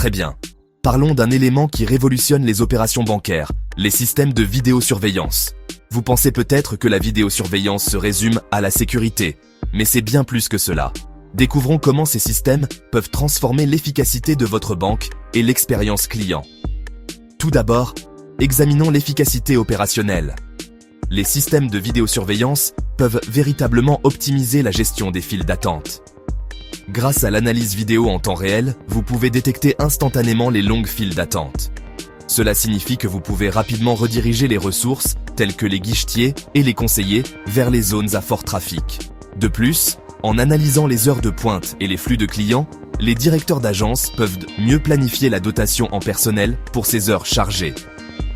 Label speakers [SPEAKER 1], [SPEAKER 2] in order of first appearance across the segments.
[SPEAKER 1] Très bien. Parlons d'un élément qui révolutionne les opérations bancaires, les systèmes de vidéosurveillance. Vous pensez peut-être que la vidéosurveillance se résume à la sécurité, mais c'est bien plus que cela. Découvrons comment ces systèmes peuvent transformer l'efficacité de votre banque et l'expérience client. Tout d'abord, examinons l'efficacité opérationnelle. Les systèmes de vidéosurveillance peuvent véritablement optimiser la gestion des files d'attente. Grâce à l'analyse vidéo en temps réel, vous pouvez détecter instantanément les longues files d'attente. Cela signifie que vous pouvez rapidement rediriger les ressources, telles que les guichetiers et les conseillers, vers les zones à fort trafic. De plus, en analysant les heures de pointe et les flux de clients, les directeurs d'agence peuvent mieux planifier la dotation en personnel pour ces heures chargées.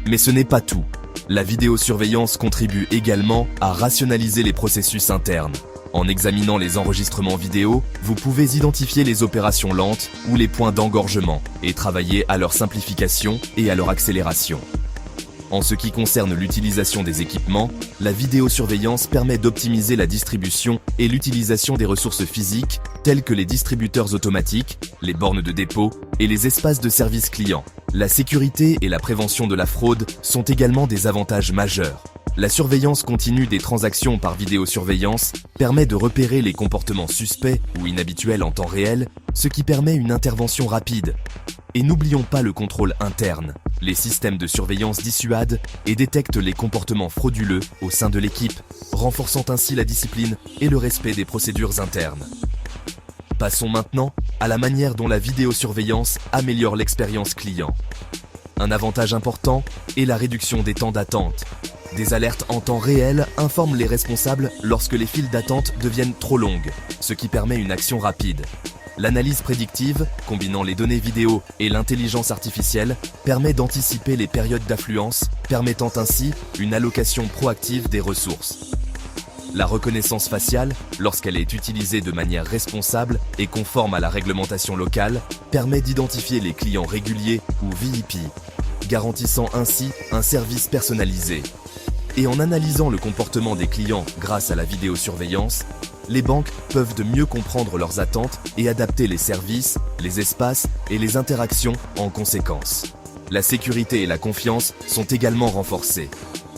[SPEAKER 1] Mais ce n'est pas tout. La vidéosurveillance contribue également à rationaliser les processus internes. En examinant les enregistrements vidéo, vous pouvez identifier les opérations lentes ou les points d'engorgement et travailler à leur simplification et à leur accélération. En ce qui concerne l'utilisation des équipements, la vidéosurveillance permet d'optimiser la distribution et l'utilisation des ressources physiques telles que les distributeurs automatiques, les bornes de dépôt et les espaces de service client. La sécurité et la prévention de la fraude sont également des avantages majeurs. La surveillance continue des transactions par vidéosurveillance permet de repérer les comportements suspects ou inhabituels en temps réel, ce qui permet une intervention rapide. Et n'oublions pas le contrôle interne. Les systèmes de surveillance dissuadent et détectent les comportements frauduleux au sein de l'équipe, renforçant ainsi la discipline et le respect des procédures internes. Passons maintenant à la manière dont la vidéosurveillance améliore l'expérience client. Un avantage important est la réduction des temps d'attente. Des alertes en temps réel informent les responsables lorsque les files d'attente deviennent trop longues, ce qui permet une action rapide. L'analyse prédictive, combinant les données vidéo et l'intelligence artificielle, permet d'anticiper les périodes d'affluence, permettant ainsi une allocation proactive des ressources. La reconnaissance faciale, lorsqu'elle est utilisée de manière responsable et conforme à la réglementation locale, permet d'identifier les clients réguliers ou VIP, garantissant ainsi un service personnalisé. Et en analysant le comportement des clients grâce à la vidéosurveillance, les banques peuvent de mieux comprendre leurs attentes et adapter les services, les espaces et les interactions en conséquence. La sécurité et la confiance sont également renforcées.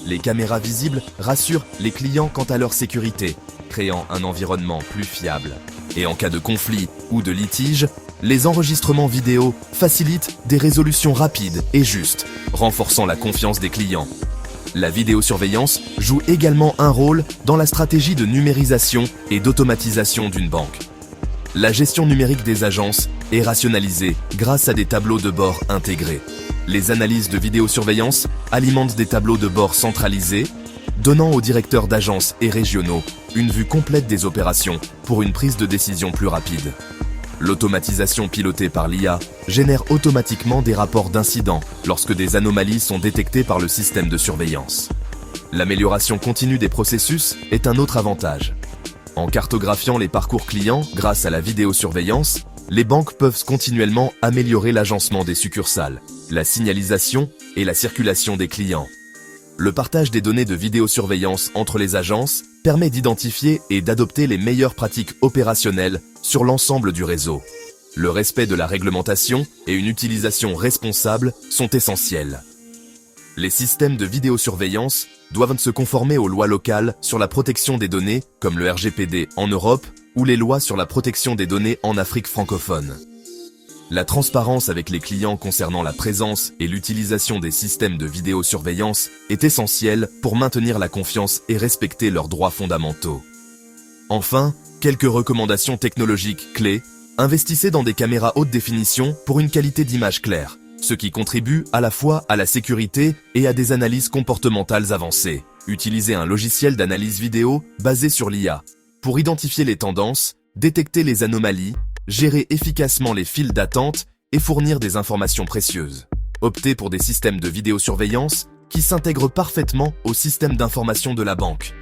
[SPEAKER 1] Les caméras visibles rassurent les clients quant à leur sécurité, créant un environnement plus fiable. Et en cas de conflit ou de litige, les enregistrements vidéo facilitent des résolutions rapides et justes, renforçant la confiance des clients. La vidéosurveillance joue également un rôle dans la stratégie de numérisation et d'automatisation d'une banque. La gestion numérique des agences est rationalisée grâce à des tableaux de bord intégrés. Les analyses de vidéosurveillance alimentent des tableaux de bord centralisés, donnant aux directeurs d'agences et régionaux une vue complète des opérations pour une prise de décision plus rapide. L'automatisation pilotée par l'IA génère automatiquement des rapports d'incidents lorsque des anomalies sont détectées par le système de surveillance. L'amélioration continue des processus est un autre avantage. En cartographiant les parcours clients grâce à la vidéosurveillance, les banques peuvent continuellement améliorer l'agencement des succursales, la signalisation et la circulation des clients. Le partage des données de vidéosurveillance entre les agences permet d'identifier et d'adopter les meilleures pratiques opérationnelles sur l'ensemble du réseau. Le respect de la réglementation et une utilisation responsable sont essentiels. Les systèmes de vidéosurveillance doivent se conformer aux lois locales sur la protection des données, comme le RGPD en Europe ou les lois sur la protection des données en Afrique francophone. La transparence avec les clients concernant la présence et l'utilisation des systèmes de vidéosurveillance est essentielle pour maintenir la confiance et respecter leurs droits fondamentaux. Enfin, quelques recommandations technologiques clés. Investissez dans des caméras haute définition pour une qualité d'image claire, ce qui contribue à la fois à la sécurité et à des analyses comportementales avancées. Utilisez un logiciel d'analyse vidéo basé sur l'IA pour identifier les tendances, détecter les anomalies, gérer efficacement les files d'attente et fournir des informations précieuses. Optez pour des systèmes de vidéosurveillance qui s'intègrent parfaitement au système d'information de la banque.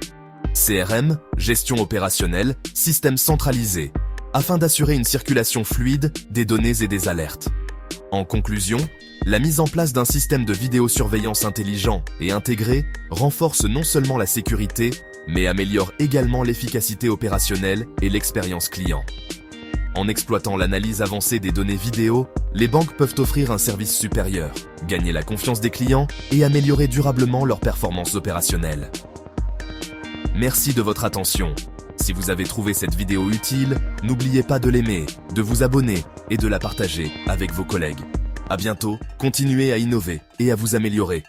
[SPEAKER 1] CRM, gestion opérationnelle, système centralisé, afin d'assurer une circulation fluide des données et des alertes. En conclusion, la mise en place d'un système de vidéosurveillance intelligent et intégré renforce non seulement la sécurité, mais améliore également l'efficacité opérationnelle et l'expérience client. En exploitant l'analyse avancée des données vidéo, les banques peuvent offrir un service supérieur, gagner la confiance des clients et améliorer durablement leurs performances opérationnelles. Merci de votre attention. Si vous avez trouvé cette vidéo utile, n'oubliez pas de l'aimer, de vous abonner et de la partager avec vos collègues. À bientôt, continuez à innover et à vous améliorer.